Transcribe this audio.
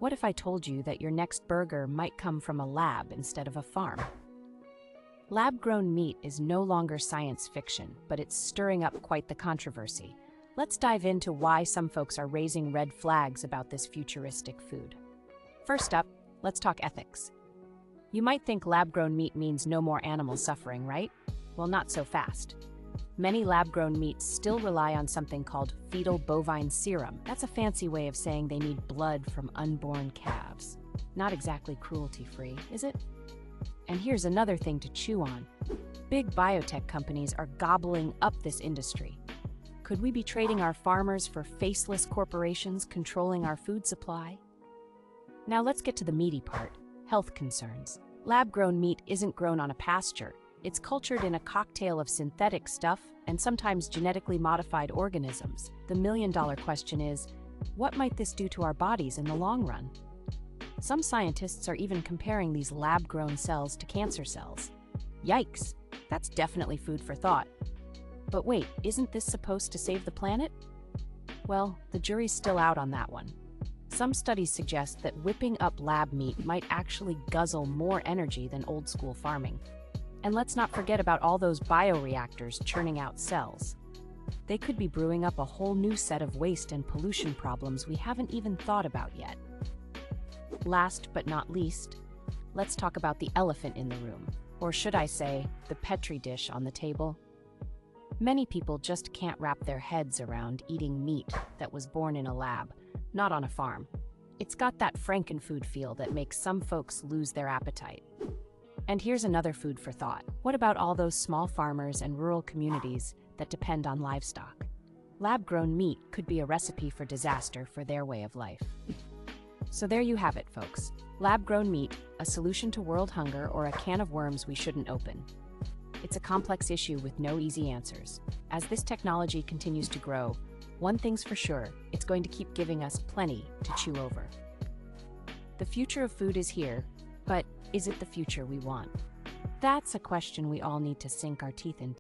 What if I told you that your next burger might come from a lab instead of a farm? Lab-grown meat is no longer science fiction, but it's stirring up quite the controversy. Let's dive into why some folks are raising red flags about this futuristic food. First up, let's talk ethics. You might think lab-grown meat means no more animal suffering, right? Well, not so fast. Many lab-grown meats still rely on something called fetal bovine serum. That's a fancy way of saying they need blood from unborn calves. Not exactly cruelty-free, is it? And here's another thing to chew on. Big biotech companies are gobbling up this industry. Could we be trading our farmers for faceless corporations controlling our food supply? Now let's get to the meaty part, health concerns. Lab-grown meat isn't grown on a pasture. It's cultured in a cocktail of synthetic stuff and sometimes genetically modified organisms. The million-dollar question is, what might this do to our bodies in the long run? Some scientists are even comparing these lab-grown cells to cancer cells. Yikes, that's definitely food for thought. But wait, isn't this supposed to save the planet? Well, the jury's still out on that one. Some studies suggest that whipping up lab meat might actually guzzle more energy than old-school farming. And let's not forget about all those bioreactors churning out cells. They could be brewing up a whole new set of waste and pollution problems we haven't even thought about yet. Last but not least, let's talk about the elephant in the room, or should I say, the petri dish on the table. Many people just can't wrap their heads around eating meat that was born in a lab, not on a farm. It's got that frankenfood feel that makes some folks lose their appetite. And here's another food for thought. What about all those small farmers and rural communities that depend on livestock? Lab-grown meat could be a recipe for disaster for their way of life. So there you have it, folks. Lab-grown meat, a solution to world hunger or a can of worms we shouldn't open. It's a complex issue with no easy answers. As this technology continues to grow, one thing's for sure, it's going to keep giving us plenty to chew over. The future of food is here, but is it the future we want? That's a question we all need to sink our teeth into.